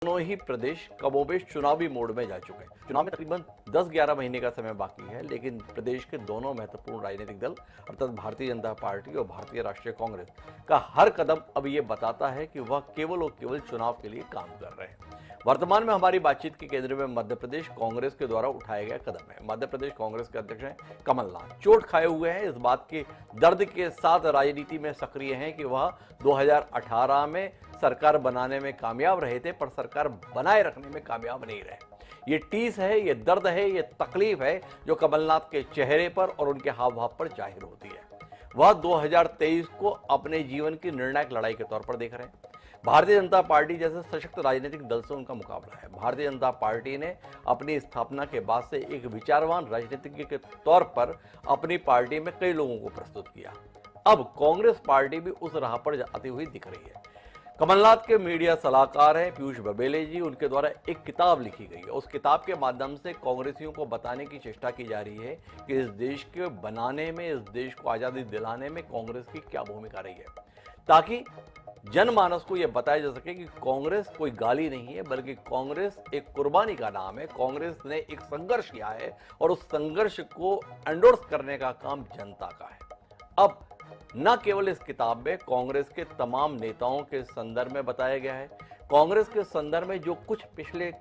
दोनों ही प्रदेश कमोबेश चुनावी मोड में जा चुके हैं। चुनाव में तकरीबन 10-11 महीने का समय बाकी है, लेकिन प्रदेश के दोनों महत्वपूर्ण राजनीतिक दल अर्थात भारतीय जनता पार्टी और भारतीय राष्ट्रीय कांग्रेस का हर कदम अब ये बताता है कि वह केवल और केवल चुनाव के लिए काम कर रहे हैं। वर्तमान में हमारी बातचीत के केंद्र में मध्य प्रदेश कांग्रेस के द्वारा उठाया गया कदम है। मध्य प्रदेश कांग्रेस के अध्यक्ष हैं कमलनाथ। चोट खाए हुए हैं, इस बात के दर्द के साथ राजनीति में सक्रिय हैं कि वह 2018 में सरकार बनाने में कामयाब रहे थे, पर सरकार बनाए रखने में कामयाब नहीं रहे। ये टीस है, ये दर्द है, ये तकलीफ है जो कमलनाथ के चेहरे पर और उनके हाव भाव पर जाहिर होती है। वह 2023 को अपने जीवन की निर्णायक लड़ाई के तौर पर देख रहे हैं। भारतीय जनता पार्टी जैसे सशक्त राजनीतिक दल से उनका मुकाबला है। भारतीय जनता पार्टी ने अपनी स्थापना के बाद से एक विचारवान राजनीतिज्ञ के तौर पर अपनी पार्टी में कई लोगों को प्रस्तुत किया। अब कांग्रेस पार्टी भी उस राह पर जाती हुई दिख रही है। कमलनाथ के मीडिया सलाहकार हैं पीयूष बबेले जी, उनके द्वारा एक किताब लिखी गई है। उस किताब के माध्यम से कांग्रेसियों को बताने की चेष्टा की जा रही है कि इस देश के बनाने में, इस देश को आज़ादी दिलाने में कांग्रेस की क्या भूमिका रही है, ताकि जनमानस को यह बताया जा सके कि कांग्रेस कोई गाली नहीं है, बल्कि कांग्रेस एक कुर्बानी का नाम है। कांग्रेस ने एक संघर्ष किया है और उस संघर्ष को एंडोर्स करने का काम जनता का है। अब न केवल इस किताब में कांग्रेस के तमाम नेताओं के संदर्भ में बताया गया है, कांग्रेस के संदर्भ में जो कुछ पिछले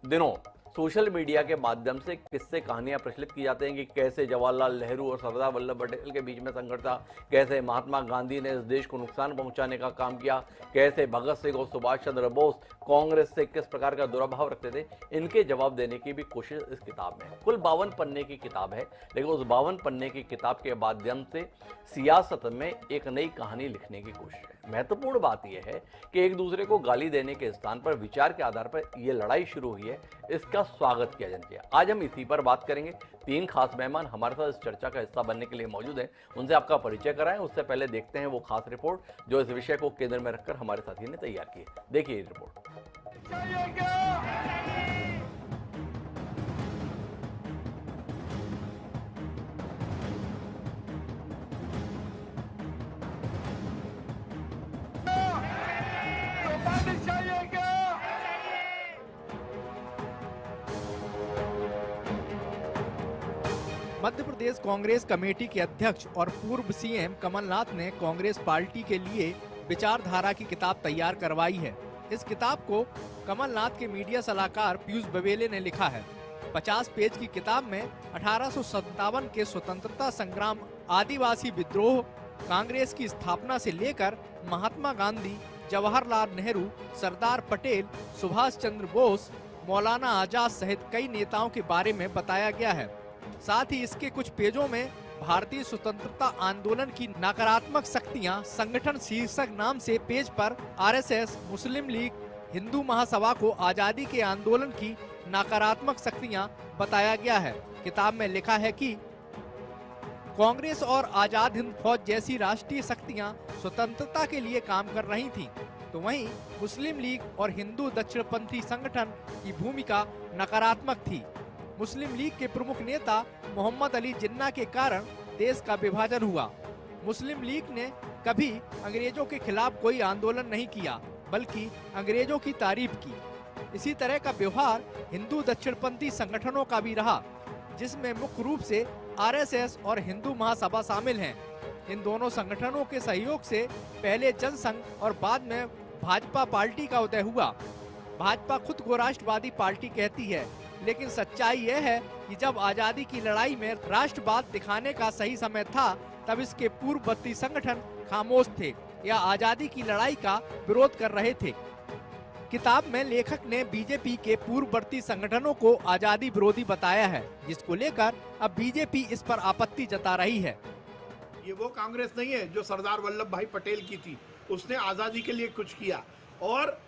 दिनों सोशल मीडिया के माध्यम से किस्से कहानियां प्रचलित की जाते हैं कि कैसे जवाहरलाल नेहरू और सरदार वल्लभ पटेल के बीच में संघर्ष था, कैसे महात्मा गांधी ने इस देश को नुकसान पहुंचाने का काम किया, कैसे भगत सिंह और सुभाष चंद्र बोस कांग्रेस से किस प्रकार का दुराभाव रखते थे, इनके जवाब देने की भी कोशिश इस किताब में है। कुल 52 पन्ने की किताब है, लेकिन उस 52 पन्ने की किताब के माध्यम से सियासत में एक नई कहानी लिखने की कोशिश है। महत्वपूर्ण बात यह है कि एक दूसरे को गाली देने के स्थान पर विचार के आधार पर यह लड़ाई शुरू हुई है, इसका स्वागत किया जाना चाहिए। आज हम इसी पर बात करेंगे। 3 खास मेहमान हमारे साथ इस चर्चा का हिस्सा बनने के लिए मौजूद हैं। उनसे आपका परिचय कराएं, उससे पहले देखते हैं वो खास रिपोर्ट जो इस विषय को केंद्र में रखकर हमारे साथी ने तैयार की है। देखिए ये रिपोर्ट। मध्य प्रदेश कांग्रेस कमेटी के अध्यक्ष और पूर्व सीएम कमलनाथ ने कांग्रेस पार्टी के लिए विचारधारा की किताब तैयार करवाई है। इस किताब को कमलनाथ के मीडिया सलाहकार पीयूष बबेले ने लिखा है। 50 पेज की किताब में 1857 के स्वतंत्रता संग्राम, आदिवासी विद्रोह, कांग्रेस की स्थापना से लेकर महात्मा गांधी, जवाहरलाल नेहरू, सरदार पटेल, सुभाष चंद्र बोस, मौलाना आजाद सहित कई नेताओं के बारे में बताया गया है। साथ ही इसके कुछ पेजों में भारतीय स्वतंत्रता आंदोलन की नकारात्मक शक्तियां संगठन शीर्षक नाम से पेज पर आरएसएस, मुस्लिम लीग, हिंदू महासभा को आजादी के आंदोलन की नकारात्मक शक्तियां बताया गया है। किताब में लिखा है कि कांग्रेस और आजाद हिंद फौज जैसी राष्ट्रीय शक्तियां स्वतंत्रता के लिए काम कर रही थीं, तो वहीं मुस्लिम लीग और हिंदू दक्षिणपंथी संगठन की भूमिका नकारात्मक थी। मुस्लिम लीग के प्रमुख नेता मोहम्मद अली जिन्ना के कारण देश का विभाजन हुआ। मुस्लिम लीग ने कभी अंग्रेजों के खिलाफ कोई आंदोलन नहीं किया, बल्कि अंग्रेजों की तारीफ की। इसी तरह का व्यवहार हिंदू दक्षिणपंथी संगठनों का भी रहा, जिसमें मुख्य रूप से आरएसएस और हिंदू महासभा शामिल हैं। इन दोनों संगठनों के सहयोग से पहले जनसंघ और बाद में भाजपा पार्टी का उदय हुआ। भाजपा खुद को राष्ट्रवादी पार्टी कहती है, लेकिन सच्चाई यह है कि जब आजादी की लड़ाई में राष्ट्रवाद दिखाने का सही समय था, तब इसके पूर्ववर्ती संगठन खामोश थे या आजादी की लड़ाई का विरोध कर रहे थे। किताब में लेखक ने बीजेपी के पूर्ववर्ती संगठनों को आजादी विरोधी बताया है, जिसको लेकर अब बीजेपी इस पर आपत्ति जता रही है। ये वो कांग्रेस नहीं है जो सरदार वल्लभ भाई पटेल की थी, उसने आजादी के लिए कुछ किया। और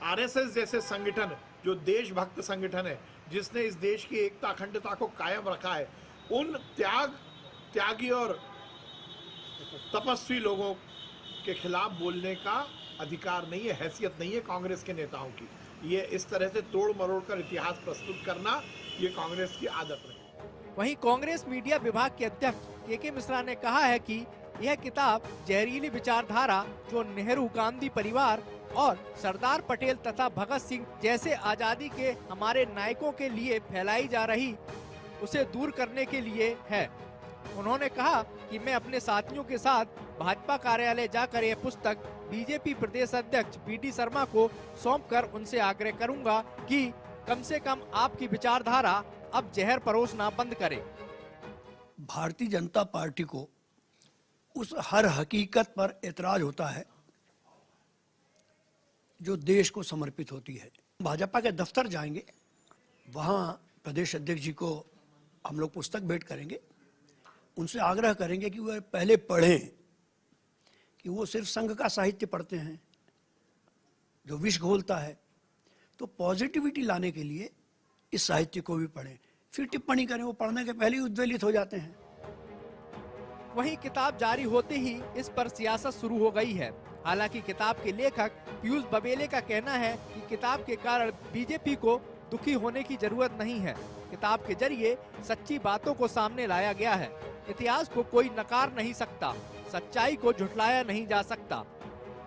आरएसएस जैसे संगठन जो देशभक्त संगठन है, जिसने इस देश की एकता अखंडता को कायम रखा है, उन त्यागी और तपस्वी लोगों के खिलाफ बोलने का अधिकार नहीं है, हैसियत नहीं है कांग्रेस के नेताओं की। ये इस तरह से तोड़ मरोड़ कर इतिहास प्रस्तुत करना, ये कांग्रेस की आदत नहीं। वहीं कांग्रेस मीडिया विभाग के अध्यक्ष के मिश्रा ने कहा है कि यह किताब जहरीली विचारधारा जो नेहरू गांधी परिवार और सरदार पटेल तथा भगत सिंह जैसे आजादी के हमारे नायकों के लिए फैलाई जा रही उसे दूर करने के लिए है। उन्होंने कहा कि मैं अपने साथियों के साथ भाजपा कार्यालय जाकर यह पुस्तक बीजेपी प्रदेश अध्यक्ष बीडी शर्मा को सौंपकर उनसे आग्रह करूंगा कि कम से कम आपकी विचारधारा अब जहर परोसना बंद करे। भारतीय जनता पार्टी को उस हर हकीकत पर एतराज होता है जो देश को समर्पित होती है। भाजपा के दफ्तर जाएंगे, वहां प्रदेश अध्यक्ष जी को हम लोग पुस्तक भेंट करेंगे, उनसे आग्रह करेंगे कि वह पहले पढ़ें कि वो सिर्फ संघ का साहित्य पढ़ते हैं जो विष घोलता है, तो पॉजिटिविटी लाने के लिए इस साहित्य को भी पढ़ें, फिर टिप्पणी करें। वो पढ़ने के पहले ही उद्वेलित हो जाते हैं। वहीं किताब जारी होते ही इस पर सियासत शुरू हो गई है। हालांकि किताब के लेखक पीयूष बबेले का कहना है कि किताब के कारण बीजेपी को दुखी होने की जरूरत नहीं है। किताब के जरिए सच्ची बातों को सामने लाया गया है। इतिहास को कोई नकार नहीं सकता, सच्चाई को झुठलाया नहीं जा सकता।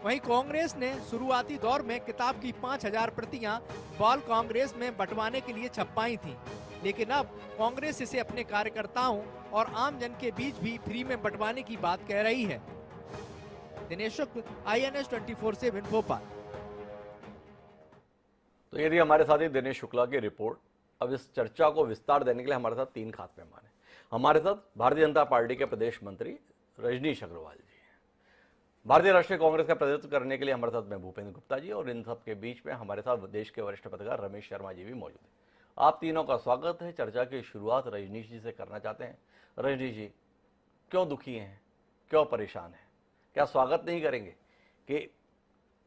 वहीं कांग्रेस ने शुरुआती दौर में किताब की 5000 प्रतियां बाल कांग्रेस में बंटवाने के लिए छपवाई थी, लेकिन अब कांग्रेस इसे अपने कार्यकर्ताओं और आम जन के बीच भी फ्री में बंटवाने की बात कह रही है। दिनेश शुक्ल, INS 24/7 भोपाल। तो यदि हमारे साथ ही दिनेश शुक्ला की रिपोर्ट। अब इस चर्चा को विस्तार देने के लिए हमारे साथ 3 खास मेहमान हैं। हमारे साथ भारतीय जनता पार्टी के प्रदेश मंत्री रजनीश अग्रवाल जी हैं, भारतीय राष्ट्रीय कांग्रेस का प्रतिनिधित्व करने के लिए हमारे साथ मैं भूपेंद्र गुप्ता जी, और इन सब के बीच में हमारे साथ देश के वरिष्ठ पत्रकार रमेश शर्मा जी भी मौजूद हैं। आप तीनों का स्वागत है। चर्चा की शुरुआत रजनीश जी से करना चाहते हैं। रजनीश जी, क्यों दुखी हैं, क्यों परेशान हैं? क्या स्वागत नहीं करेंगे कि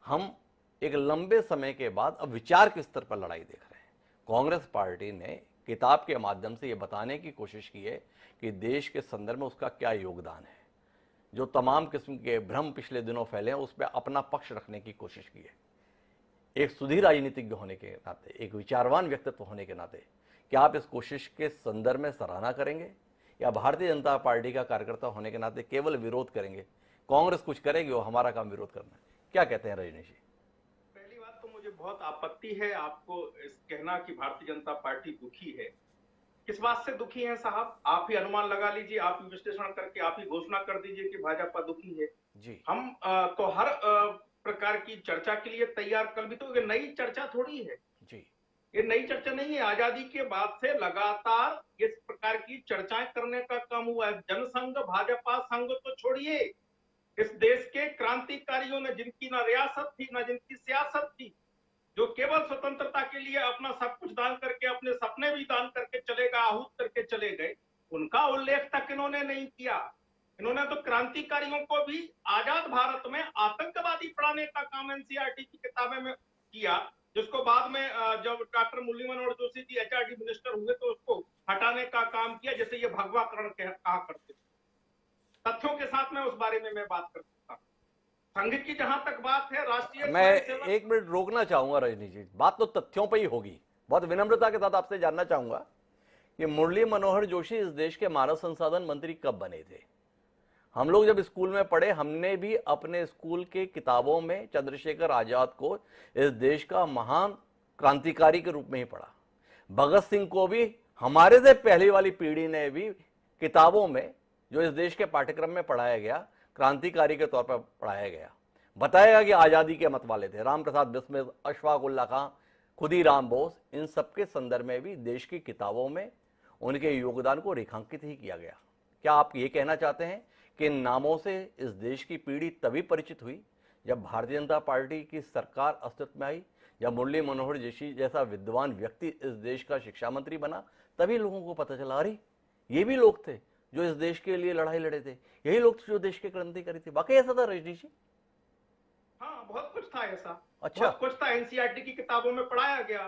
हम एक लंबे समय के बाद अब विचार के स्तर पर लड़ाई देख रहे हैं? कांग्रेस पार्टी ने किताब के माध्यम से ये बताने की कोशिश की है कि देश के संदर्भ में उसका क्या योगदान है। जो तमाम किस्म के भ्रम पिछले दिनों फैले हैं उस पर अपना पक्ष रखने की कोशिश की है। एक सुधीर राजनीतिज्ञ होने के नाते, एक विचारवान व्यक्तित्व होने के नाते, क्या आप इस कोशिश के संदर्भ में सराहना करेंगे, या भारतीय जनता पार्टी का कार्यकर्ता होने के नाते केवल विरोध करेंगे? कांग्रेस कुछ करेगी, वो हमारा काम विरोध करना है। क्या कहते हैं रजनीश जी? पहली बात तो मुझे बहुत आपत्ति है आपको इस कहना कि भारतीय जनता पार्टी दुखी है। किस बात से दुखी है साहब? आप ही अनुमान लगा लीजिए, आप ही विश्लेषण करके आप ही घोषणा कर दीजिए कि भाजपा दुखी है जी। हम तो हर प्रकार की चर्चा के लिए तैयार। कल भी तो ये नई चर्चा थोड़ी है जी, ये नई चर्चा नहीं है। आजादी के बाद से लगातार इस प्रकार की चर्चाएं करने का काम हुआ है। जनसंघ भाजपा संघ तो छोड़िए, इस देश के क्रांतिकारियों ने, जिनकी ना रियासत थी ना जिनकी सियासत थी, जो केवल स्वतंत्रता के लिए अपना सब कुछ दान करके, अपने सपने भी दान करके चले गए, आहूत करके चले गए, उनका उल्लेख तक इन्होंने नहीं किया। इन्होंने तो क्रांतिकारियों को भी आजाद भारत में आतंकवादी पढ़ाने का काम NCERT की किताबें में किया, जिसको बाद में जब doctor Murli Manohar Joshi ji HRD minister हुए तो उसको हटाने का काम किया, जैसे ये भगवाकरण कहा करते थे। तथ्यों के साथ में उस बारे में मैं बात कर सकता हूं। संघ की जहां तक बात है, राष्ट्रीय, मैं 1 मिनट रोकना चाहूंगा रजनीश जी। बात तो तथ्यों पर ही होगी। बहुत विनम्रता के साथ आपसे जानना चाहूंगा कि मुरली मनोहर जोशी इस देश के मानव संसाधन मंत्री कब बने थे? हम लोग जब स्कूल में पढ़े, हमने भी अपने स्कूल के किताबों में चंद्रशेखर आजाद को इस देश का महान क्रांतिकारी के रूप में ही पढ़ा। भगत सिंह को भी हमारे से पहली वाली पीढ़ी ने भी किताबों में, जो इस देश के पाठ्यक्रम में पढ़ाया गया, क्रांतिकारी के तौर पर पढ़ाया गया। बताया गया कि आज़ादी के मत वाले थे। राम प्रसाद बिस्मिल, अशफाक उल्ला खां, खुदीराम बोस, इन सबके संदर्भ में भी देश की किताबों में उनके योगदान को रेखांकित ही किया गया। क्या आप ये कहना चाहते हैं कि इन नामों से इस देश की पीढ़ी तभी परिचित हुई जब भारतीय जनता पार्टी की सरकार अस्तित्व में आई, जब मुरली मनोहर जोशी जैसा विद्वान व्यक्ति इस देश का शिक्षा मंत्री बना, तभी लोगों को पता चला, अरे ये भी लोग थे जो इस देश के लिए लड़ाई लड़े थे, यही लोग जो देश के क्रांति करी थे? वाकई ऐसा था रजनीश जी? हाँ, बहुत कुछ था ऐसा। अच्छा, बहुत कुछ था। NCERT की किताबों में पढ़ाया गया,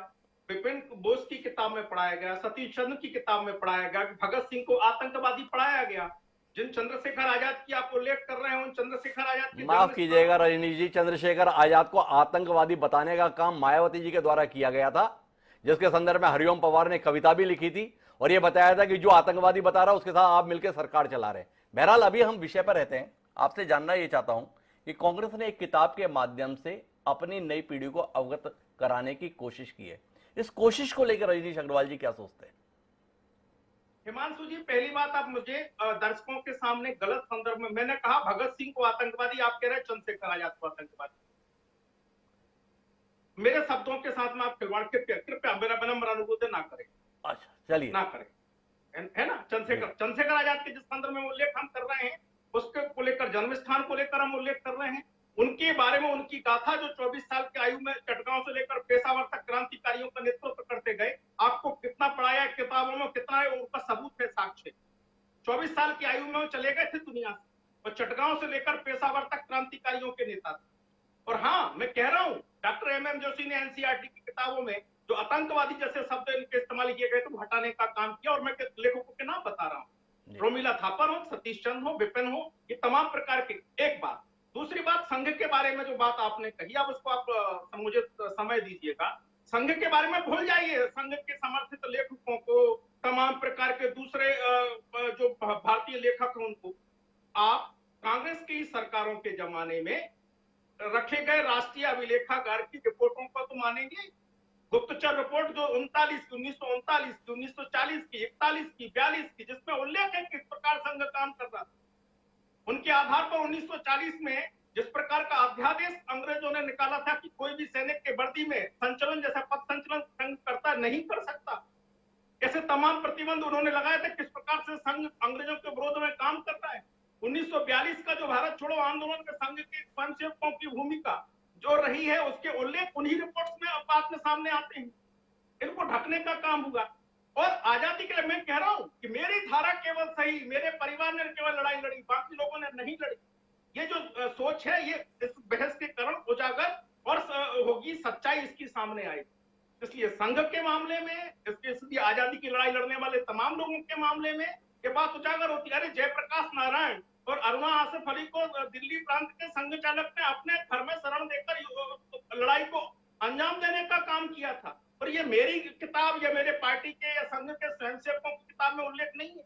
विपिन बोस की किताब में पढ़ाया गया, सतीश चंद्र की किताब में पढ़ाया गया, भगत सिंह को आतंकवादी पढ़ाया गया। जिन चंद्रशेखर आजाद की आप उल्लेख कर रहे हैं, उन चंद्रशेखर आजाद की, माफ कीजिएगा रजनीश जी, चंद्रशेखर आजाद को आतंकवादी बताने का काम मायावती जी के द्वारा किया गया था, जिसके संदर्भ में हरिओम पवार ने कविता भी लिखी थी और यह बताया था कि जो आतंकवादी बता रहा है उसके साथ आप मिलकर सरकार चला रहे हैं। बहरहाल अभी हम विषय पर रहते हैं। आपसे जानना यह चाहता हूं कि कांग्रेस ने एक किताब के माध्यम से अपनी नई पीढ़ी को अवगत कराने की कोशिश की है। इस कोशिश को लेकर रजनीश अग्रवाल जी क्या सोचते हैं? हिमांशु जी, पहली बात, आप मुझे दर्शकों के सामने गलत संदर्भ में, मैंने कहा भगत सिंह को आतंकवादी, आप कह रहे हैं चंद्रशेखर आजाद को आतंकवादी। मेरे शब्दों के साथ में आप खिलवाड़ कृपया मेरा विनम्र अनुरोध ना करें। अच्छा, चलिए। ना करें, है ना। चंद्रशेखर आजाद के जिस संदर्भ में उल्लेख हम कर रहे हैं, उसके को लेकर, जन्म स्थान को लेकर हम उल्लेख कर रहे हैं, उनके बारे में उनकी गाथा जो 24 साल की आयु में चटगांव से लेकर पेशावर तक क्रांतिकारियों का नेतृत्व करते गए, आपको कितना पढ़ाया किताबों में, कितना है उनका सबूत है, साक्ष्य। 24 साल की आयु में वो चले गए थे दुनिया से, और चटगांव से लेकर पेशावर तक क्रांतिकारियों के नेता थे। और हाँ, मैं कह रहा हूं, डॉक्टर एमएम जोशी ने एनसीईआरटी की किताबों में जो आतंकवादी जैसे शब्द इनके इस्तेमाल किए गए थे, हटाने का काम किया। और मैं लेखकों के नाम बता रहा हूं, रोमिला थापर हो, सतीश चंद्र हो, विपिन हो, ये तमाम प्रकार के। एक बात। दूसरी बात, संघ के बारे में जो बात आपने कही, अब उसको आप मुझे समय दीजिएगा। संघ के बारे में भूल जाइए, संघ के समर्थित लेखकों को, तमाम प्रकार के दूसरे जो भारतीय लेखक हैं उनको आप कांग्रेस की सरकारों के जमाने में रखे गए राष्ट्रीय अभिलेखागार की रिपोर्टों को तो मानेंगे। गुप्तचर रिपोर्ट जो 1939 की, 1940 की, 41 की, 42 की, जिसमें उल्लेख है किस प्रकार संघ काम कर रहा था, उनके आधार पर 1940 में जिस प्रकार का अध्यादेश अंग्रेजों ने निकाला था कि कोई भी सैनिक के वर्दी में संचलन जैसा पद संचलन संघ करता नहीं कर सकता, ऐसे तमाम प्रतिबंध उन्होंने लगाए थे। किस प्रकार से संघ अंग्रेजों के विरोध में काम कर रहा है। 1942 का जो भारत छोड़ो आंदोलन में संघ के स्वयंसेवकों की भूमिका जो रही है, उसके उल्लेख उन्हीं रिपोर्ट्स में बाद में सामने आते हैं। इनको ढकने का काम हुआ। और आजादी के लिए मैं कह रहा हूं कि मेरी धारा केवल सही, मेरे परिवार ने केवल लड़ाई लड़ी, बाकी लोगों ने नहीं लड़ी। ये जो सोच है, ये इस बहस के कारण उजागर और होगी, सच्चाई इसकी सामने आएगी। इसलिए संघ के मामले में, इसलिए आजादी की लड़ाई लड़ने वाले तमाम लोगों के मामले में ये बात उजागर होती है। अरे जयप्रकाश नारायण और अरुणा आसिफ अली को दिल्ली प्रांत के संघ चालक ने अपने घर में शरण देकर लड़ाई को अंजाम देने का काम किया था। और ये मेरी किताब या मेरे पार्टी के या संघ के स्वयंसेवकों की किताब में उल्लेख नहीं है।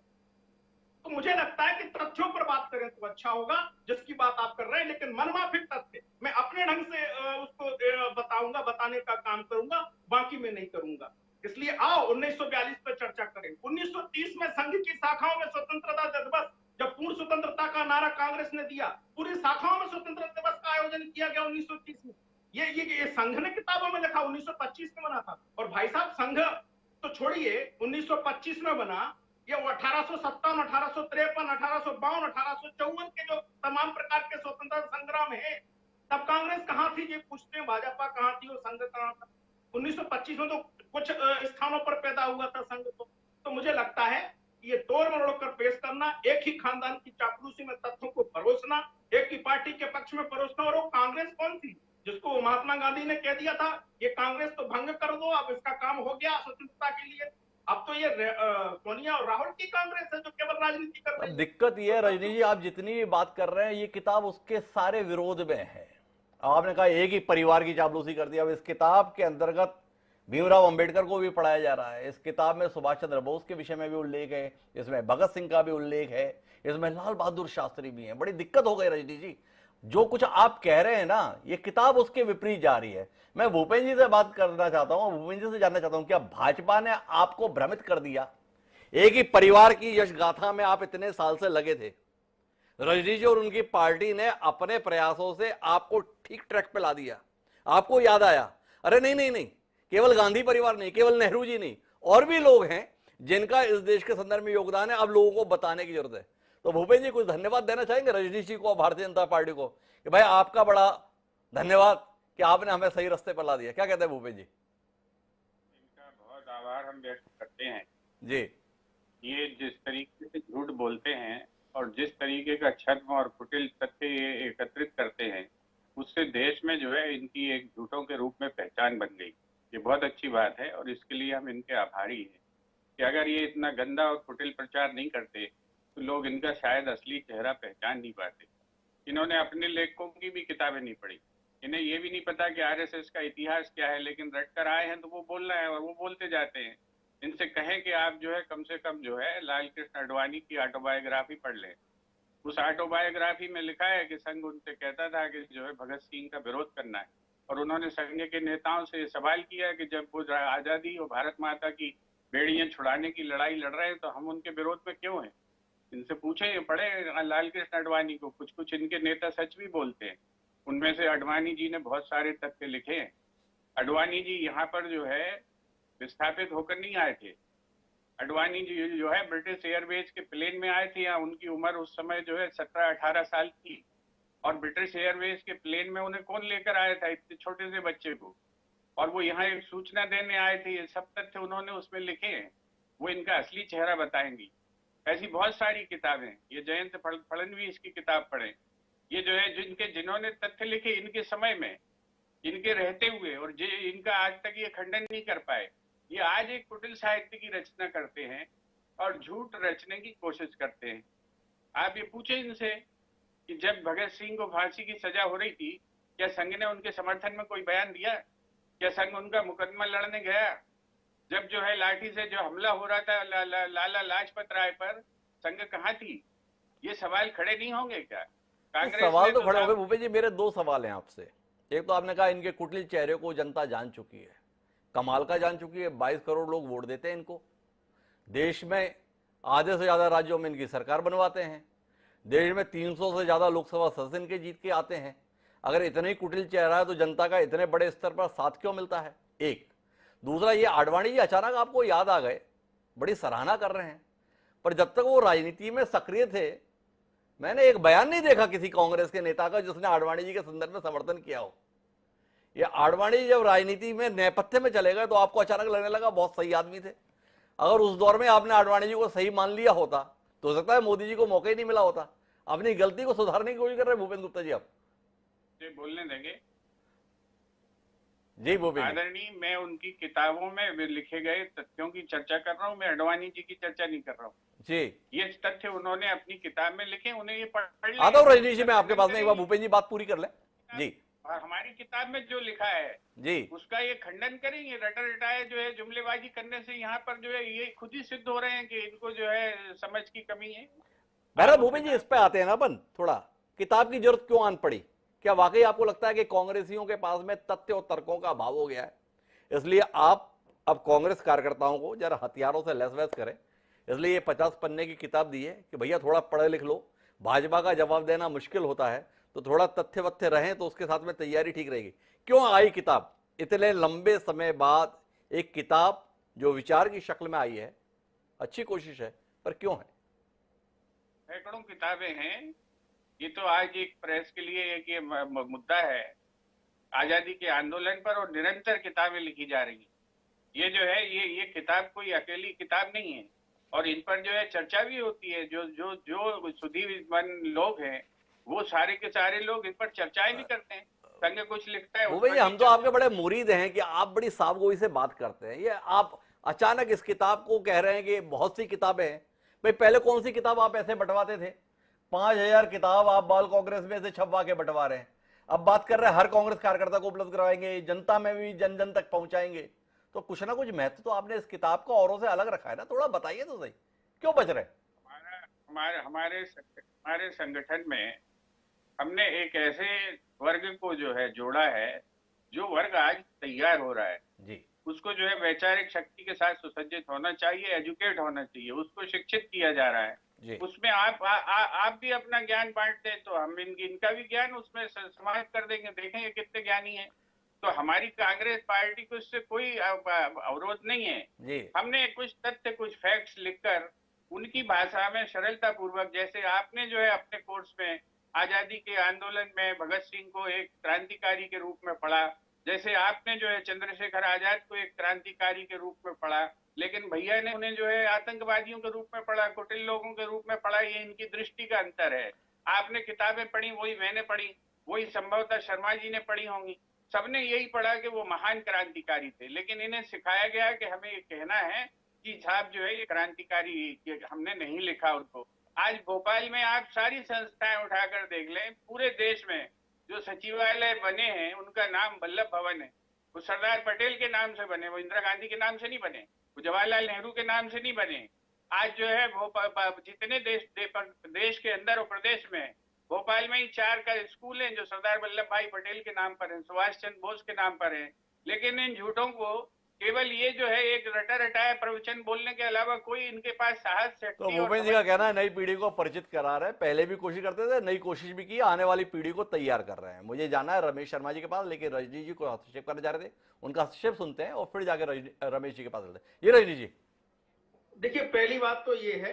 तो मुझे लगता है कि तथ्यों पर बात करें तो अच्छा होगा, जिसकी बात आप कर रहे हैं। लेकिन मनमाफिक तथ्य मैं अपने ढंग से उसको बताऊंगा, बताने का काम करूंगा, बाकी मैं नहीं करूंगा। इसलिए आओ 1942 पर चर्चा करें। 1930 में संघ की शाखाओं में स्वतंत्रता दिवस, जब पूर्ण स्वतंत्रता का नारा कांग्रेस ने दिया, पूरी शाखाओं में स्वतंत्रता दिवस का आयोजन किया गया 1930 में। ये संघ ने किताबों में लिखा, 1925 में बना था। और भाई साहब, संघ तो छोड़िए, 1925 में बना, ये 1857, 1853, 1852, 1854 के जो तमाम प्रकार के स्वतंत्रता संग्राम है, तब कांग्रेस कहां थी? ये पूछते हैं, भाजपा कहां थी और संघ कहां था? 1925 में तो कुछ स्थानों पर पैदा हुआ था संघ। तो मुझे लगता है ये तोड़ मरोड़ कर पेश करना, एक ही खानदान की चापलूसी में तथ्यों को परोसना, एक ही पार्टी के पक्ष में परोसना। और वो कांग्रेस कौन थी जिसको महात्मा गांधी ने कह दिया था ये कांग्रेस तो भंग कर दो, अब इसका काम हो गया स्वतंत्रता के लिए। अब तो ये सोनिया और राहुल की कांग्रेस है जो केवल राजनीति कर रही है। दिक्कत ये है रजनी जी, आप जितनी भी बात कर रहे हैं, ये किताब उसके सारे विरोध में है। आपने कहा एक ही परिवार की चापलूसी कर दी। अब इस किताब के अंतर्गत भीमराव अंबेडकर को भी पढ़ाया जा रहा है। इस किताब में सुभाष चंद्र बोस के विषय में भी उल्लेख है, इसमें भगत सिंह का भी उल्लेख है, इसमें लाल बहादुर शास्त्री भी हैं। बड़ी दिक्कत हो गई रजनी जी, जो कुछ आप कह रहे हैं ना, ये किताब उसके विपरीत जा रही है। मैं भूपेंद्र जी से बात करना चाहता हूं, भूपेंद्र जी से जानना चाहता हूं, क्या भाजपा ने आपको भ्रमित कर दिया? एक ही परिवार की यश गाथा में आप इतने साल से लगे थे, रजनी जी और उनकी पार्टी ने अपने प्रयासों से आपको ठीक ट्रैक पे ला दिया। आपको याद आया, अरे नहीं नहीं नहीं, केवल गांधी परिवार नहीं, केवल नेहरू जी नहीं, और भी लोग हैं जिनका इस देश के संदर्भ में योगदान है, अब लोगों को बताने की जरूरत है। तो भूपेंद्र जी कुछ धन्यवाद देना चाहेंगे रजनीश जी को और भारतीय जनता पार्टी को कि भाई आपका बड़ा धन्यवाद कि आपने हमें सही रास्ते पर ला दिया। क्या कहते हैं भूपेंद्र जी? इनका बहुत आभार हम व्यक्त करते हैं जी। ये जिस तरीके से झूठ बोलते हैं और जिस तरीके का छद्म और कुटिल तथ्य ये एकत्रित करते हैं, उससे देश में जो है इनकी एक झूठों के रूप में पहचान बन गई। ये बहुत अच्छी बात है और इसके लिए हम इनके आभारी हैं कि अगर ये इतना गंदा और कुटिल प्रचार नहीं करते तो लोग इनका शायद असली चेहरा पहचान नहीं पाते। इन्होंने अपने लेखकों की भी किताबें नहीं पढ़ी, इन्हें ये भी नहीं पता कि आरएसएस का इतिहास क्या है, लेकिन रट कर आए हैं तो वो बोल रहे हैं और वो बोलते जाते हैं। इनसे कहें कि आप जो है कम से कम जो है लाल कृष्ण आडवाणी की ऑटोबायोग्राफी पढ़ लें। उस ऑटोबायोग्राफी में लिखा है कि संघ उनसे कहता था कि जो है भगत सिंह का विरोध करना है, और उन्होंने संघ के नेताओं से सवाल किया कि जब वो आजादी और भारत माता की बेड़ियां छुड़ाने की लड़ाई लड़ रहे हैं तो हम उनके विरोध में क्यों हैं। इनसे पूछे, पढ़े लाल कृष्ण आडवाणी को, कुछ कुछ इनके नेता सच भी बोलते हैं। उनमें से आडवाणी जी ने बहुत सारे तथ्य लिखे हैं। आडवाणी जी यहाँ पर जो है विस्थापित होकर नहीं आए थे। आडवाणी जी जो है ब्रिटिश एयरवेज के प्लेन में आए थे। यहाँ उनकी उम्र उस समय जो है 17-18 साल थी, और ब्रिटिश एयरवेज के प्लेन में उन्हें कौन लेकर आया था इतने छोटे से बच्चे को, और वो यहाँ एक सूचना देने आए थे। ये सब तथ्य उन्होंने उसमें लिखे हैं। वो इनका असली चेहरा बताएंगी। ऐसी बहुत सारी किताबें, ये जयंत फडणवीस की किताब पढ़ें। ये जो है जिन्होंने तथ्य लिखे इनके समय में, इनके रहते हुए, और इनका आज तक ये खंडन नहीं कर पाए। ये आज एक कुटिल साहित्य की रचना करते हैं और झूठ रचने की कोशिश करते हैं। आप ये पूछे इनसे कि जब भगत सिंह को फांसी की सजा हो रही थी, क्या संघ ने उनके समर्थन में कोई बयान दिया? क्या संघ उनका मुकदमा लड़ने गया? जब जो है लाठी से जो हमला हो रहा था लाला लाजपत राय पर, संघ कहाँ थी? ये सवाल खड़े नहीं होंगे क्या? कांग्रेस सवाल तो खड़े हो गए भूपेश जी। मेरे दो सवाल हैं आपसे। एक तो आपने कहा इनके कुटिल चेहरे को जनता जान चुकी है, कमाल का जान चुकी है। 22 करोड़ लोग वोट देते हैं इनको। देश में आधे से ज्यादा राज्यों में इनकी सरकार बनवाते हैं। देश में 300 से ज्यादा लोकसभा सदस्य इनके जीत के आते हैं। अगर इतने ही कुटिल चेहरा है तो जनता का इतने बड़े स्तर पर साथ क्यों मिलता है? एक। दूसरा, ये आडवाणी जी अचानक आपको याद आ गए, बड़ी सराहना कर रहे हैं, पर जब तक वो राजनीति में सक्रिय थे मैंने एक बयान नहीं देखा किसी कांग्रेस के नेता का जिसने आडवाणी जी के संदर्भ में समर्थन किया हो। ये आडवाणी जब राजनीति में नेपथ्य में चले गए तो आपको अचानक लगने लगा बहुत सही आदमी थे। अगर उस दौर में आपने आडवाणी जी को सही मान लिया होता तो हो सकता है मोदी जी को मौका ही नहीं मिला होता। अपनी गलती को सुधारने की कोशिश कर रहे हैं भूपेंद्र गुप्ता जी आप? बोलने देंगे जी भूपेंद्र आदरणीय, मैं उनकी किताबों में लिखे गए तथ्यों की चर्चा कर रहा हूँ, मैं आडवाणी जी की चर्चा नहीं कर रहा हूँ जी। ये तथ्य उन्होंने अपनी किताब में लिखे, उन्हें ये पढ़ लें। आता हूँ रजनीश जी, मैं आपके पास में एक बार भूपेंद्र जी बात पूरी कर लें जी। और हमारी किताब में जो लिखा है जी उसका ये खंडन करेंगे। रटा रटाए जो है जुमलेबाजी करने से यहाँ पर जो है ये खुद ही सिद्ध हो रहे हैं कि इनको जो है समझ की कमी है। बहरहाल भूपेंद्र जी इस पे आते हैं ना अपन थोड़ा, किताब की जरूरत क्यों आन पड़ी? क्या वाकई आपको लगता है कि कांग्रेसियों के पास में तथ्य और तर्कों का अभाव हो गया है, इसलिए आप अब कांग्रेस कार्यकर्ताओं को जरा हथियारों से लैस वैस करें, इसलिए ये 50 पन्ने की किताब दी है कि भैया थोड़ा पढ़ लिख लो, भाजपा का जवाब देना मुश्किल होता है तो थोड़ा तथ्य वथ्य रहें तो उसके साथ में तैयारी ठीक रहेगी। क्यों आई किताब इतने लंबे समय बाद? एक किताब जो विचार की शक्ल में आई है, अच्छी कोशिश है, पर क्यों है? सैकड़ों किताबें हैं। ये तो आज एक प्रेस के लिए एक ये मुद्दा है आजादी के आंदोलन पर, और निरंतर किताबें लिखी जा रही हैं। ये जो है ये किताब कोई अकेली किताब नहीं है, और इन पर जो है चर्चा भी होती है। जो सुधीवन लोग हैं वो सारे के सारे लोग इन पर चर्चाएं भी करते हैं। संघ कुछ लिखता है वो भैया हम तो आपके बड़े मुरीद हैं कि आप बड़ी साफगोई से बात करते हैं। ये आप अचानक इस किताब को कह रहे हैं कि बहुत सी किताबें हैं। भाई पहले कौन सी किताब आप ऐसे बंटवाते थे? 5000 किताब आप बाल कांग्रेस में से छपवा के बंटवा रहे हैं। अब बात कर रहे हैं हर कांग्रेस कार्यकर्ता को उपलब्ध करवाएंगे, जनता में भी जन जन तक पहुंचाएंगे। तो कुछ ना कुछ महत्व तो आपने इस किताब को औरों से अलग रखा है ना, थोड़ा बताइए तो सही, क्यों बच रहे? हमारे संगठन में हमने एक ऐसे वर्ग को जो है जोड़ा है, जो वर्ग आज तैयार हो रहा है जी। उसको जो है वैचारिक शक्ति के साथ सुसज्जित होना चाहिए, एजुकेट होना चाहिए, उसको शिक्षित किया जा रहा है जी। उसमें आप भी अपना ज्ञान बांटते हैं तो हम इनका भी ज्ञान उसमें समाहित कर देंगे, देखेंगे कितने ज्ञानी हैं। तो हमारी कांग्रेस पार्टी को इससे कोई अवरोध नहीं है जी। हमने कुछ तथ्य कुछ फैक्ट्स लिखकर उनकी भाषा में सरलता पूर्वक, जैसे आपने जो है अपने कोर्स में आजादी के आंदोलन में भगत सिंह को एक क्रांतिकारी के रूप में पढ़ा, जैसे आपने जो है चंद्रशेखर आजाद को एक क्रांतिकारी के रूप में पढ़ा, लेकिन भैया ने उन्हें जो है आतंकवादियों के रूप में पढ़ा, कुटिल लोगों के रूप में पढ़ा। ये इनकी दृष्टि का अंतर है। आपने किताबें पढ़ी, वही मैंने पढ़ी, वही संभवतः शर्मा जी ने पढ़ी होंगी। सबने यही पढ़ा कि वो महान क्रांतिकारी थे, लेकिन इन्हें सिखाया गया कि हमें ये कहना है कि साहब जो है ये क्रांतिकारी, हमने नहीं लिखा उनको। आज भोपाल में आप सारी संस्थाएं उठाकर देख लें, पूरे देश में जो सचिवालय बने हैं उनका नाम वल्लभ भवन है। वो सरदार पटेल के नाम से बने, वो इंदिरा गांधी के नाम से नहीं बने, वो जवाहरलाल नेहरू के नाम से नहीं बने। आज जो है जितने देश के अंदर और प्रदेश में भोपाल में ही 4 का स्कूल हैं जो सरदार वल्लभ भाई पटेल के नाम पर हैं, सुभाष चंद्र बोस के नाम पर हैं। लेकिन इन झूठों को केवल ये जो है एक रटा रटाया प्रवचन बोलने के अलावा कोई इनके पास साहस, तो शक्ति और भूपेंद्र जी समझ का कहना है नई पीढ़ी को परिचित करा रहे हैं, पहले भी कोशिश करते थे, नई कोशिश भी की, आने वाली पीढ़ी को तैयार कर रहे हैं। मुझे जाना है रमेश शर्मा जी के पास, लेकिन रजनी जी को हस्तक्षेप करने जा रहे थे, उनका हस्तक्षेप सुनते हैं और फिर जाकर रमेश जी के पास चलते हैं। ये रजनी जी, देखिए, पहली बात तो ये है,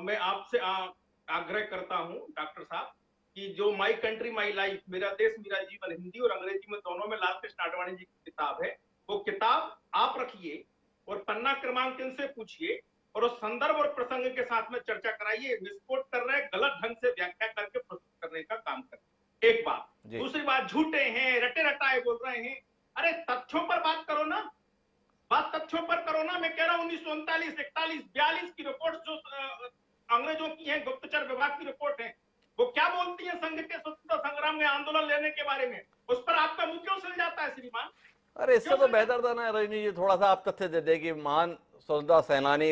मैं आपसे आग्रह करता हूं डॉक्टर साहब कि जो माई कंट्री माई लाइफ, मेरा देश मेरा जीवन, हिंदी और अंग्रेजी में दोनों में लाल कृष्ण आडवाणी जी की किताब है, वो किताब आप रखिए और पन्ना क्रमांक इनसे पूछिए और उस संदर्भ और प्रसंग के साथ में चर्चा कराइए। विस्फोट कर रहे हैं, गलत ढंग से व्याख्या करके प्रस्तुत करने का काम करें। एक बात। दूसरी बात, झूठे हैं, रटे रटाए बोल रहे हैं। अरे तथ्यों पर बात करो ना, बात तथ्यों पर करो ना। मैं कह रहा हूं 1939, 41, 42 की रिपोर्ट जो अंग्रेजों की है, गुप्तचर विभाग की रिपोर्ट है, वो क्या बोलती है संघ के स्वतंत्रता संग्राम में आंदोलन लेने के बारे में? उस पर आपका मुंह क्यों सिल जाता है श्रीमान? अरे इससे तो बेहतर था ना रजनी जी, थोड़ा सा आप तथ्य दे दे कि महान स्वतंत्रता सेनानी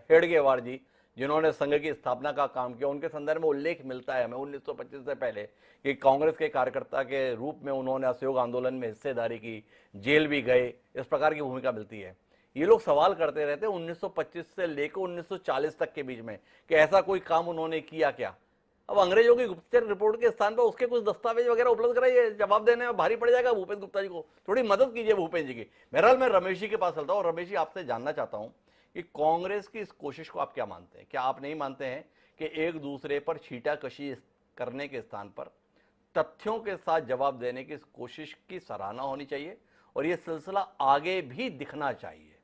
हेडगेवार जी, जिन्होंने संघ की स्थापना का काम किया, उनके संदर्भ में उल्लेख मिलता है हमें 1925 से पहले कि कांग्रेस के कार्यकर्ता के रूप में उन्होंने असहयोग आंदोलन में हिस्सेदारी की, जेल भी गए, इस प्रकार की भूमिका मिलती है। ये लोग सवाल करते रहते हैं 1925 से लेकर 1940 तक के बीच में कि ऐसा कोई काम उन्होंने किया क्या। अब अंग्रेजों की गुप्तचर रिपोर्ट के स्थान पर उसके कुछ दस्तावेज वगैरह उपलब्ध कराइए, जवाब देने में भारी पड़ जाएगा भूपेंद्र गुप्ता जी को, थोड़ी मदद कीजिए भूपेंद्र जी की। बहरहाल मैं रमेश जी के पास चलता हूँ। रमेश जी, आपसे जानना चाहता हूँ कि कांग्रेस की इस कोशिश को आप क्या मानते हैं? क्या आप नहीं मानते हैं कि एक दूसरे पर छींटाकशी करने के स्थान पर तथ्यों के साथ जवाब देने की इस कोशिश की सराहना होनी चाहिए और ये सिलसिला आगे भी दिखना चाहिए?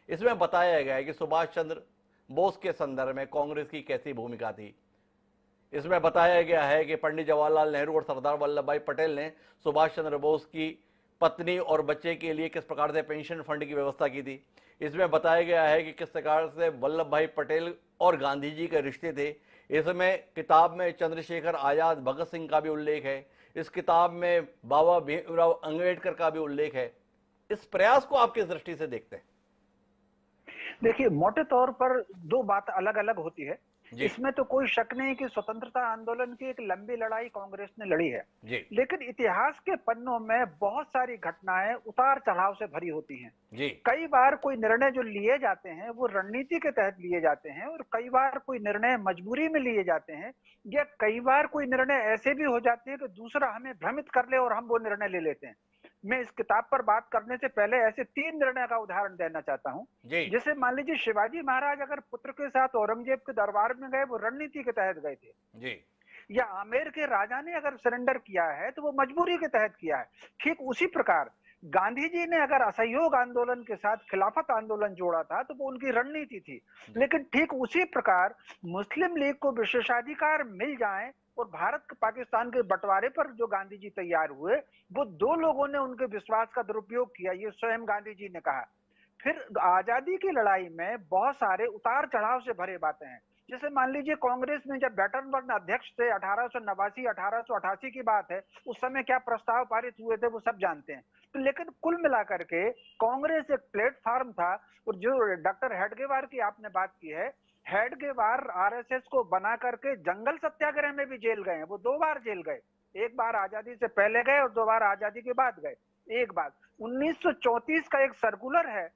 इसमें बताया गया है कि सुभाष चंद्र बोस के संदर्भ में कांग्रेस की कैसी भूमिका थी। इसमें बताया गया है कि पंडित जवाहरलाल नेहरू और सरदार वल्लभ भाई पटेल ने सुभाष चंद्र बोस की पत्नी और बच्चे के लिए किस प्रकार से पेंशन फंड की व्यवस्था की थी। इसमें बताया गया है कि किस प्रकार से वल्लभ भाई पटेल और गांधी जी के रिश्ते थे। इसमें किताब में चंद्रशेखर आजाद, भगत सिंह का भी उल्लेख है। इस किताब में बाबा भीमराव अंबेडकर का भी उल्लेख है। इस प्रयास को आप किस दृष्टि से देखते हैं? देखिए, मोटे तौर पर दो बात अलग अलग होती है। इसमें तो कोई शक नहीं कि स्वतंत्रता आंदोलन की एक लंबी लड़ाई कांग्रेस ने लड़ी है, लेकिन इतिहास के पन्नों में बहुत सारी घटनाएं उतार चढ़ाव से भरी होती हैं। कई बार कोई निर्णय जो लिए जाते हैं वो रणनीति के तहत लिए जाते हैं और कई बार कोई निर्णय मजबूरी में लिए जाते हैं, या कई बार कोई निर्णय ऐसे भी हो जाते हैं कि दूसरा हमें भ्रमित कर ले और हम वो निर्णय ले लेते हैं। मैं इस किताब पर बात करने से पहले ऐसे 3 निर्णय का उदाहरण देना चाहता हूं। जैसे मान लीजिए शिवाजी महाराज अगर पुत्र के साथ औरंगजेब के दरबार में गए, वो रणनीति के तहत गए थे। या आमेर के राजा ने अगर सरेंडर किया है तो वो मजबूरी के तहत किया है। ठीक उसी प्रकार गांधी जी ने अगर असहयोग आंदोलन के साथ खिलाफत आंदोलन जोड़ा था तो वो उनकी रणनीति थी। लेकिन ठीक उसी प्रकार मुस्लिम लीग को विशेषाधिकार मिल जाए और भारत पाकिस्तान के बंटवारे पर जो गांधी जी तैयार हुए, वो 2 लोगों ने उनके विश्वास का दुरुपयोग किया, ये स्वयं गांधी जी ने कहा। फिर आजादी की लड़ाई में बहुत सारे उतार चढ़ाव से भरे बातें हैं। जैसे मान लीजिए कांग्रेस में जब बैटनबर्ग अध्यक्ष थे 1889 1888 की बात है, उस समय क्या प्रस्ताव पारित हुए थे वो सब जानते हैं। तो लेकिन कुल मिलाकर के कांग्रेस एक प्लेटफॉर्म था। और जो डॉक्टर हेडगेवार की आपने बात की है, हेडगेवार आरएसएस को बना करके जंगल सत्याग्रह में भी जेल गए हैं। वो 2 बार जेल गए, एक बार आजादी से पहले गए और 2 बार आजादी के बाद गए। एक बात 1934 का एक सर्कुलर है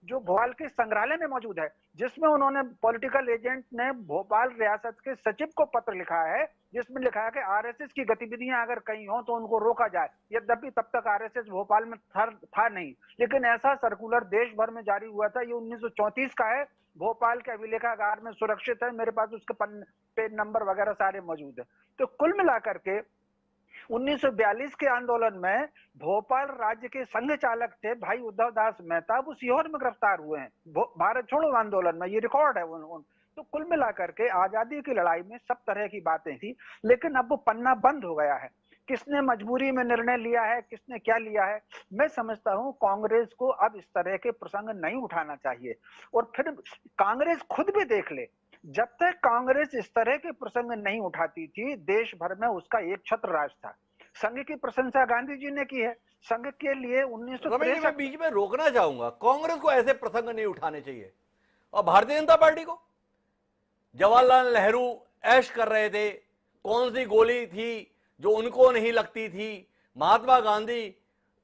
जो भोपाल के संग्रहालय में मौजूद है, जिसमें उन्होंने पॉलिटिकल एजेंट ने भोपाल रियासत के सचिव को पत्र लिखा है, जिसमें लिखा है कि आरएसएस की गतिविधियां अगर कहीं हो तो उनको रोका जाए। यद्यपि तब तक आरएसएस भोपाल में था नहीं, लेकिन ऐसा सर्कुलर देश भर में जारी हुआ था। ये 1934 का है, भोपाल के अभिलेखागार में सुरक्षित है, मेरे पास उसके पेज नंबर वगैरह सारे मौजूद है। तो कुल मिलाकर के 1942 के आंदोलन में भोपाल राज्य के संघ चालक थे भाई उद्धव दास मेहता, वो सीहोर में गिरफ्तार हुए हैं भारत छोड़ो आंदोलन में, ये रिकॉर्ड है। तो कुल मिलाकर के आजादी की लड़ाई में सब तरह की बातें थी, लेकिन अब वो पन्ना बंद हो गया है। किसने मजबूरी में निर्णय लिया है, किसने क्या लिया है, मैं समझता हूं कांग्रेस को अब इस तरह के प्रसंग नहीं उठाना चाहिए। और फिर कांग्रेस खुद भी देख ले, जब तक कांग्रेस इस तरह के प्रसंग नहीं उठाती थी, देश भर में उसका एक छत्र राज था। संघ की प्रशंसा गांधी जी ने की है। संघ के लिए 1963 में बीच में रोकना चाहूंगा, कांग्रेस को ऐसे प्रसंग नहीं उठाने चाहिए। और भारतीय जनता पार्टी को, जवाहरलाल नेहरू ऐश कर रहे थे, कौन सी गोली थी जो उनको नहीं लगती थी? महात्मा गांधी,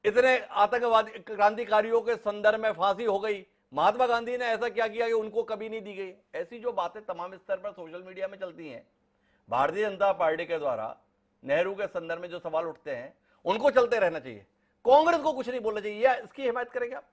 इतने आतंकवादी क्रांतिकारियों के संदर्भ में फांसी हो गई, महात्मा गांधी ने ऐसा क्या किया कि उनको कभी नहीं दी गई? ऐसी जो बातें तमाम स्तर पर सोशल मीडिया में चलती हैं, भारतीय जनता पार्टी के द्वारा नेहरू के संदर्भ में जो सवाल उठते हैं, उनको चलते रहना चाहिए, कांग्रेस को कुछ नहीं बोलना चाहिए, या इसकी हिमायत करेंगे आप?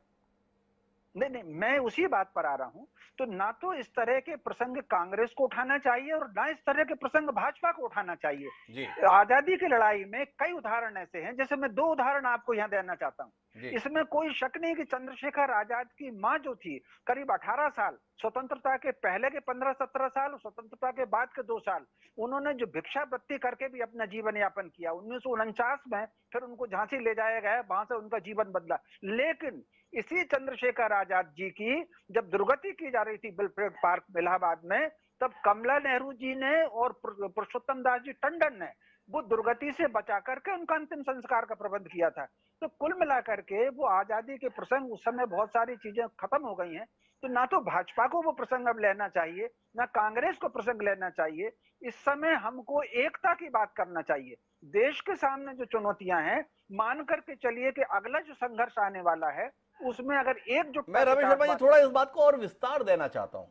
नहीं, मैं उसी बात पर आ रहा हूं। तो ना तो इस तरह के प्रसंग कांग्रेस को उठाना चाहिए और ना इस तरह के प्रसंग भाजपा को उठाना चाहिए जी। आजादी की लड़ाई में कई उदाहरण ऐसे हैं, जैसे मैं 2 उदाहरण आपको यहां देना चाहता हूं। इसमें कोई शक नहीं कि चंद्रशेखर आजाद की मां जो थी, करीब 18 साल, स्वतंत्रता के पहले के 15-17 साल, स्वतंत्रता के बाद के 2 साल, उन्होंने जो भिक्षावृत्ति करके भी अपना जीवन यापन किया। 1949 में फिर उनको झांसी ले जाया गया, वहां से उनका जीवन बदला। लेकिन इसी चंद्रशेखर आजाद जी की जब दुर्गति की जा रही थी बिलफ्रेड पार्क इलाहाबाद में, तब कमला नेहरू जी ने और पुरुषोत्तम दास जी टंडन ने वो दुर्गति से बचा करके उनका अंतिम संस्कार का प्रबंध किया था। तो कुल मिलाकर के वो आजादी के प्रसंग, उस समय बहुत सारी चीजें खत्म हो गई हैं। तो ना तो भाजपा को वो प्रसंग अब लेना चाहिए, ना कांग्रेस को प्रसंग लेना चाहिए। इस समय हमको एकता की बात करना चाहिए। देश के सामने जो चुनौतियां हैं, मान करके चलिए कि अगला जो संघर्ष आने वाला है उसमें अगर एकजुट, मैं रमेश शर्मा जी थोड़ा इस बात को और विस्तार देना चाहता हूं।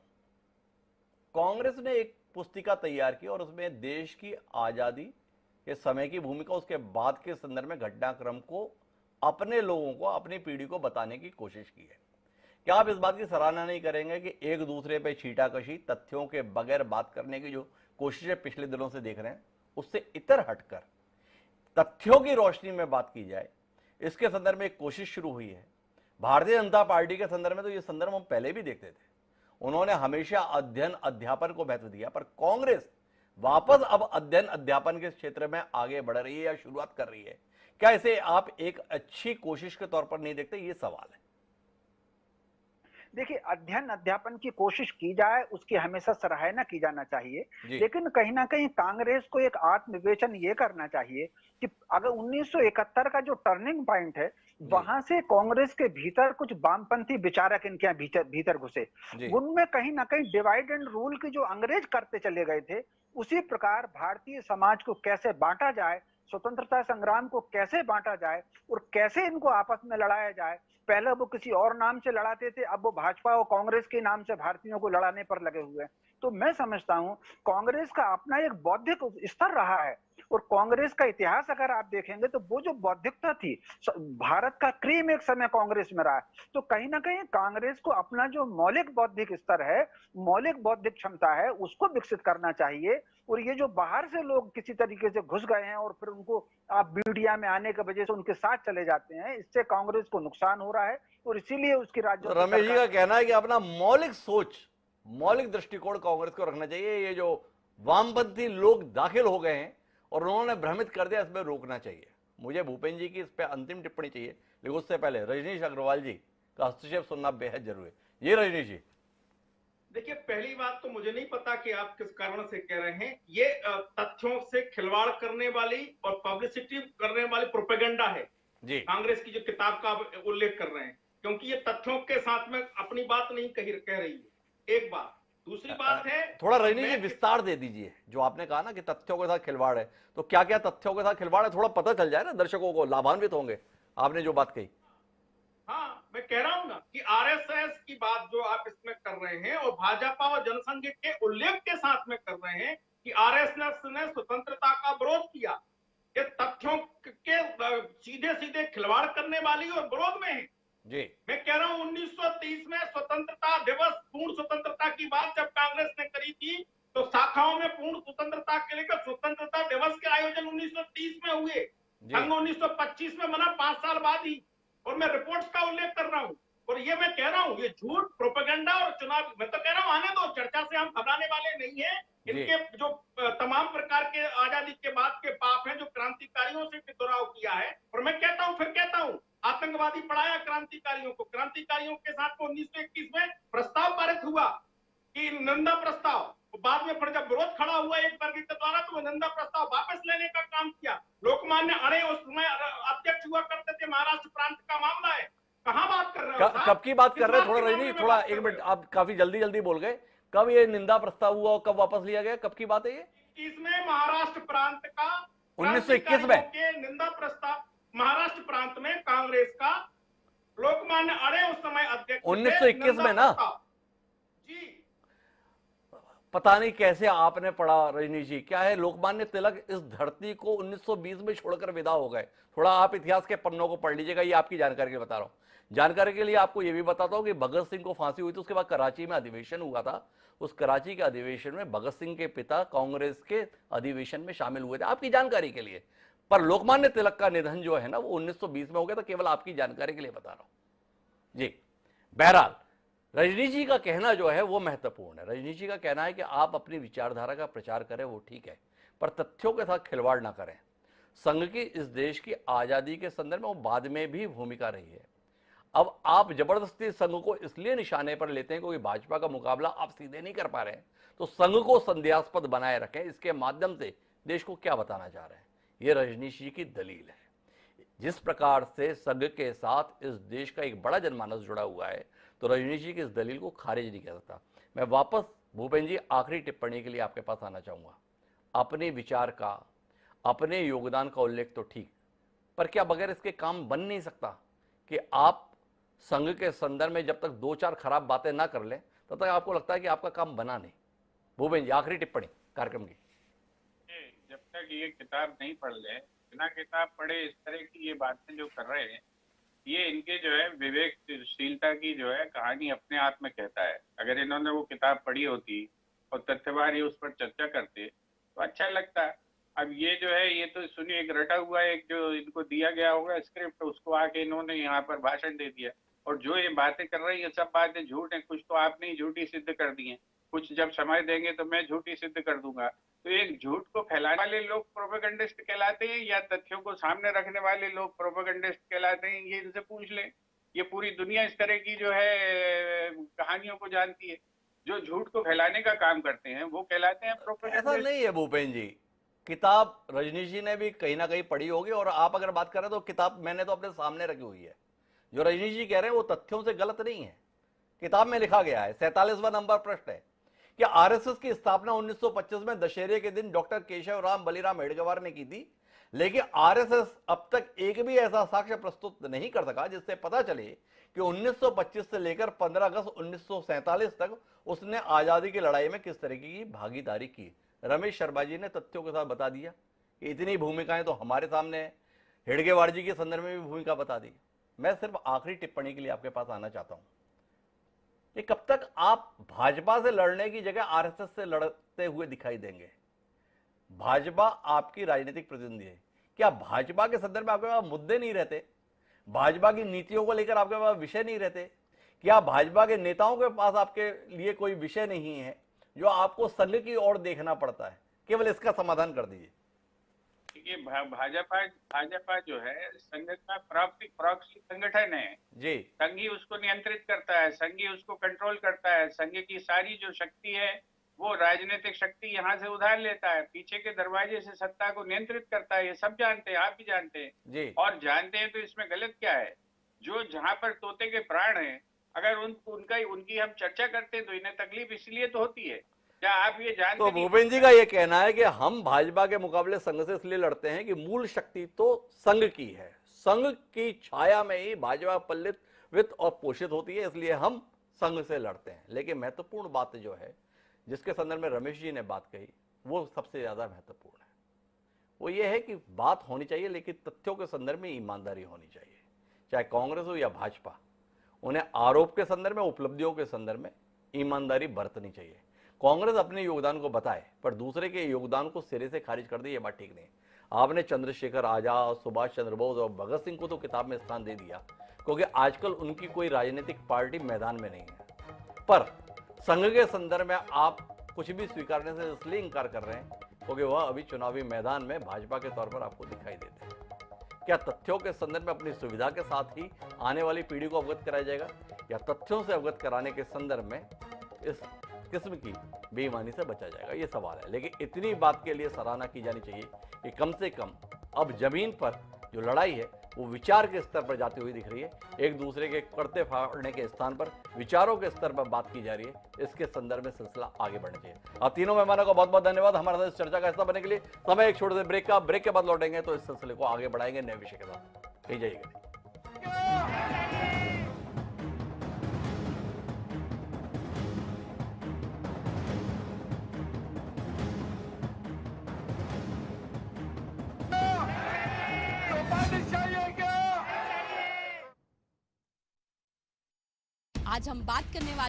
कांग्रेस ने एक पुस्तिका तैयार की और उसमें देश की आजादी के समय की भूमिका, उसके बाद के संदर्भ में घटनाक्रम को अपने लोगों को, अपनी पीढ़ी को बताने की कोशिश की है। क्या आप इस बात की सराहना नहीं करेंगे कि एक दूसरे पे छींटाकशी, तथ्यों के बगैर बात करने की जो कोशिशें पिछले दिनों से देख रहे हैं, उससे इतर हटकर तथ्यों की रोशनी में बात की जाए, इसके संदर्भ में एक कोशिश शुरू हुई है। भारतीय जनता पार्टी के संदर्भ में तो ये संदर्भ हम पहले भी देखते थे, उन्होंने हमेशा अध्ययन अध्यापन को महत्व दिया, पर कांग्रेस वापस अब अध्ययन अध्यापन के क्षेत्र में आगे बढ़ रही है या शुरुआत कर रही है। क्या इसे आप एक अच्छी कोशिश के तौर पर नहीं देखते? ये सवाल है। देखिए, अध्ययन अध्यापन की कोशिश की जाए, उसकी हमेशा सराहना की जाना चाहिए, लेकिन कहीं ना कहीं कांग्रेस को एक आत्मविवेचन ये करना चाहिए कि अगर 1971 का जो टर्निंग पॉइंट है, वहां से कांग्रेस के भीतर कुछ वामपंथी विचारक इनके भीतर घुसे, उनमें कहीं ना कहीं डिवाइड एंड रूल की जो अंग्रेज करते चले गए थे, उसी प्रकार भारतीय समाज को कैसे बांटा जाए, स्वतंत्रता संग्राम को कैसे बांटा जाए और कैसे इनको आपस में लड़ाया जाए। पहले वो किसी और नाम से लड़ाते थे, अब वो भाजपा और कांग्रेस के नाम से भारतीयों को लड़ाने पर लगे हुए हैं। तो मैं समझता हूं कांग्रेस का अपना एक बौद्धिक स्तर रहा है और कांग्रेस का इतिहास अगर आप देखेंगे तो वो जो बौद्धिकता थी, भारत का क्रीम एक समय कांग्रेस में रहा है। तो कहीं ना कहीं कांग्रेस को अपना जो मौलिक बौद्धिक स्तर है, मौलिक बौद्धिक क्षमता है, उसको विकसित करना चाहिए। और ये जो बाहर से लोग किसी तरीके से घुस गए हैं और फिर उनको आप मीडिया में आने की वजह से उनके साथ चले जाते हैं, इससे कांग्रेस को नुकसान हो रहा है और इसीलिए उसकी राज्य रमेश जी का कहना है कि अपना मौलिक सोच, मौलिक दृष्टिकोण कांग्रेस को रखना चाहिए। ये जो वामपंथी लोग दाखिल हो गए हैं और उन्होंने भ्रमित कर दिया, इसमें रोकना चाहिए। मुझे भूपेंद्र जी की इस पे अंतिम टिप्पणी चाहिए, लेकिन उससे पहले रजनीश अग्रवाल जी का हस्तक्षेप सुनना बेहद जरूरी है। ये रजनीश जी, देखिए, पहली बात तो मुझे नहीं पता कि आप किस कारण से कह रहे हैं। ये तथ्यों से खिलवाड़ करने वाली और पब्लिसिटी करने वाली प्रोपेगेंडा है जी, कांग्रेस की जो किताब का उल्लेख कर रहे हैं, क्योंकि ये तथ्यों के साथ में अपनी बात नहीं कह रही है। एक बात। दूसरी बात है, थोड़ा रजनीश जी विस्तार दे दीजिए। जो आपने कहा ना कि तथ्यों के साथ खिलवाड़ है, तो क्या क्या तथ्यों के साथ खिलवाड़ है, थोड़ा पता चल जाए ना, दर्शकों को लाभान्वित होंगे आपने जो बात कही। हाँ, मैं कह रहा हूं ना कि आरएसएस की बात जो आप इसमें कर रहे हैं और भाजपा और जनसंघ के उल्लेख के साथ में कर रहे हैं कि आरएसएस ने स्वतंत्रता का विरोध किया, ये तथ्यों के सीधे सीधे खिलवाड़ करने वाली और विरोध में है जी। मैं कह रहा हूं 1930 में स्वतंत्रता दिवस, पूर्ण स्वतंत्रता की बात जब कांग्रेस ने करी थी, तो शाखाओं में पूर्ण स्वतंत्रता के लेकर स्वतंत्रता दिवस के आयोजन 1930 में हुए, संघ 1925 में मना 5 साल बाद ही। और मैं रिपोर्ट्स का उल्लेख कर रहा हूं और ये मैं कह रहा हूं, ये झूठ, प्रोपेगेंडा और चुनाव, मैं तो कह रहा हूं आने दो, चर्चा से हम घबराने वाले नहीं है। इनके जो तमाम प्रकार के आजादी के बाद के पाप हैं जो क्रांतिकारियों से दुराव किया है, और मैं कहता हूं, फिर कहता हूं, आतंकवादी पढ़ाया क्रांतिकारियों को। क्रांतिकारियों के साथ 1921 में प्रस्ताव पारित हुआ कि निंदा प्रस्ताव, बाद में फिर जब विरोध खड़ा हुआ एक वर्ग के द्वारा, तो निंदा प्रस्ताव वापस लेने का काम किया। लोकमान्य अरे उस समय अध्यक्ष हुआ करते थे, महाराष्ट्र प्रांत का मामला है, कहां बात कर रहे हो? कब की बात कर रहे हैं? थोड़ा रजनी, थोड़ा एक मिनट, आप काफी जल्दी बोल गए। कब ये निंदा प्रस्ताव हुआ और कब वापस लिया गया, कब की बात है ये? 1921 में महाराष्ट्र प्रांत का 1921 में के निंदा प्रस्ताव महाराष्ट्र प्रांत में कांग्रेस का लोकमान्य अड़े उस समय अध्यक्ष 1921 में ना जी। पता नहीं कैसे आपने पढ़ा रजनी जी, क्या है लोकमान्य तिलक इस धरती को 1920 में छोड़कर विदा हो गए। थोड़ा आप इतिहास के पन्नों को पढ़ लीजिएगा, ये आपकी जानकारी के लिए बता रहा हूं। जानकारी के लिए आपको ये भी बताता हूं कि भगत सिंह को फांसी हुई थी, उसके बाद कराची में अधिवेशन हुआ था। उस कराची के अधिवेशन में भगत सिंह के पिता कांग्रेस के अधिवेशन में शामिल हुए थे, आपकी जानकारी के लिए। पर लोकमान्य तिलक का निधन जो है ना वो 1920 में हो गया था, केवल आपकी जानकारी के लिए बता रहा हूं जी। बहरहाल रजनी जी का कहना जो है वो महत्वपूर्ण है। रजनी जी का कहना है कि आप अपनी विचारधारा का प्रचार करें, वो ठीक है, पर तथ्यों के साथ खिलवाड़ ना करें। संघ की इस देश की आजादी के संदर्भ में वो बाद में भी भूमिका रही है। अब आप जबरदस्ती संघ को इसलिए निशाने पर लेते हैं क्योंकि भाजपा का मुकाबला आप सीधे नहीं कर पा रहे हैं, तो संघ को संदेहास्पद बनाए रखें। इसके माध्यम से देश को क्या बताना चाह रहे हैं, ये रजनीश जी की दलील है। जिस प्रकार से संघ के साथ इस देश का एक बड़ा जनमानस जुड़ा हुआ है, तो रजनीश जी की इस दलील को खारिज नहीं कर सकता। मैं वापस भूपेंद्र जी आखिरी टिप्पणी के लिए आपके पास आना चाहूँगा। अपने विचार का, अपने योगदान का उल्लेख तो ठीक, पर क्या बगैर इसके काम बन नहीं सकता कि आप संघ के संदर्भ में जब तक 2-4 खराब बातें ना कर लें तब तक आपको लगता है कि आपका काम बना नहीं। भूपेंद्र जी आखिरी टिप्पणी कार्यक्रम की। जब तक ये किताब नहीं पढ़ ले, बिना किताब पढ़े इस तरह की ये बातें जो कर रहे हैं, ये इनके जो है विवेकशीलता की जो है कहानी अपने आप में कहता है। अगर इन्होंने वो किताब पढ़ी होती और तथ्यवार ही उस पर चर्चा करते तो अच्छा लगता। अब ये जो है ये तो सुनिए एक रटा हुआ एक जो इनको दिया गया होगा स्क्रिप्ट, उसको आके इन्होंने यहाँ पर भाषण दे दिया। और जो ये बातें कर रही है सब बातें झूठ है। कुछ तो आपने ही झूठी सिद्ध कर दी है, कुछ जब समय देंगे तो मैं झूठी सिद्ध कर दूंगा। तो एक झूठ को फैलाने वाले लोग प्रोपेगेंडिस्ट कहलाते हैं या तथ्यों को सामने रखने वाले लोग प्रोपेगेंडिस्ट कहलाते हैं, ये इनसे पूछ लें। ये पूरी दुनिया इस तरह की जो है कहानियों को जानती है। जो झूठ को फैलाने का काम करते हैं वो कहलाते हैं प्रोपेगेंडिस्ट। ऐसा नहीं है भूपेंद्र जी, किताब रजनीश जी ने भी कहीं ना कहीं पढ़ी होगी, और आप अगर बात कर रहे हैं तो किताब मैंने तो अपने सामने रखी हुई है। जो रजनीश जी कह रहे हैं वो तथ्यों से गलत नहीं है, किताब में लिखा गया है। 47वां नंबर प्रश्न है कि आरएसएस की स्थापना 1925 में दशहरे के दिन डॉक्टर केशव राम बलिराम हेडगेवार ने की थी, लेकिन आरएसएस अब तक एक भी ऐसा साक्ष्य प्रस्तुत नहीं कर सका जिससे पता चले कि 1925 से लेकर 15 अगस्त 1947 तक उसने आजादी की लड़ाई में किस तरीके की भागीदारी की। रमेश शर्मा जी ने तथ्यों के साथ बता दिया कि इतनी भूमिकाएं तो हमारे सामने है, हेडगेवार जी के संदर्भ में भी भूमिका बता दी। मैं सिर्फ आखिरी टिप्पणी के लिए आपके पास आना चाहता हूं कि कब तक आप भाजपा से लड़ने की जगह आरएसएस से लड़ते हुए दिखाई देंगे। भाजपा आपकी राजनीतिक प्रतिद्वंदी है, क्या भाजपा के संदर्भ में आपके पास मुद्दे नहीं रहते? भाजपा की नीतियों को लेकर आपके पास विषय नहीं रहते? क्या भाजपा के नेताओं के पास आपके लिए कोई विषय नहीं है जो आपको संघ की ओर देखना पड़ता है? केवल इसका समाधान कर दीजिए। देखिए भाजपा जो है संघ का प्रॉक्सी संगठन है जी। संघ ही उसको नियंत्रित करता है, संघ ही उसको कंट्रोल करता है। संघ की सारी जो शक्ति है वो राजनीतिक शक्ति यहाँ से उधार लेता है, पीछे के दरवाजे से सत्ता को नियंत्रित करता है। ये सब जानते हैं, आप भी जानते हैं जी। और जानते हैं तो इसमें गलत क्या है? जो जहाँ पर तोते के प्राण हैं, अगर उनकी हम चर्चा करते हैं तो इन्हें तकलीफ इसलिए तो होती है। क्या आप ये जानते तो भूपेंद्र जी का ये कहना है कि हम भाजपा के मुकाबले संघ से इसलिए लड़ते हैं कि मूल शक्ति तो संघ की है, संघ की छाया में ही भाजपा पल्लित वित्त और पोषित होती है, इसलिए हम संघ से लड़ते हैं। लेकिन महत्वपूर्ण बात जो है जिसके संदर्भ में रमेश जी ने बात कही वो सबसे ज्यादा महत्वपूर्ण है, वो ये है कि बात होनी चाहिए लेकिन तथ्यों के संदर्भ में ईमानदारी होनी चाहिए। चाहे कांग्रेस हो या भाजपा, उन्हें आरोप के संदर्भ में, उपलब्धियों के संदर्भ में ईमानदारी बरतनी चाहिए। कांग्रेस अपने योगदान को बताए पर दूसरे के योगदान को सिरे से खारिज कर दे, ये बात ठीक नहीं। आपने चंद्रशेखर आजाद, सुभाष चंद्र बोस और भगत सिंह को तो किताब में स्थान दे दिया क्योंकि आजकल उनकी कोई राजनीतिक पार्टी मैदान में नहीं है। पर संघ के संदर्भ में आप कुछ भी स्वीकारने से इसलिए इंकार कर रहे हैं क्योंकि वह अभी चुनावी मैदान में भाजपा के तौर पर आपको दिखाई देते हैं। क्या तथ्यों के संदर्भ में अपनी सुविधा के साथ ही आने वाली पीढ़ी को अवगत कराया जाएगा या तथ्यों से अवगत कराने के संदर्भ में इस किस्म की बेईमानी से बचा जाएगा, ये सवाल है। लेकिन इतनी बात के लिए सराहना की जानी चाहिए कि कम से कम अब जमीन पर जो लड़ाई है वो विचार के स्तर पर जाती हुई दिख रही है। एक दूसरे के करते फाड़ने के स्थान पर विचारों के स्तर पर बात की जा रही है। इसके संदर्भ में सिलसिला आगे बढ़ना चाहिए। आप तीनों मेहमानों का बहुत बहुत धन्यवाद हमारे साथ इस चर्चा का हिस्सा बनने के लिए। समय एक छोटे से ब्रेक का, ब्रेक के बाद लौटेंगे तो इस सिलसिले को आगे बढ़ाएंगे नए विषय के साथ। कहीं जाइएगा। आज हम बात करने वाले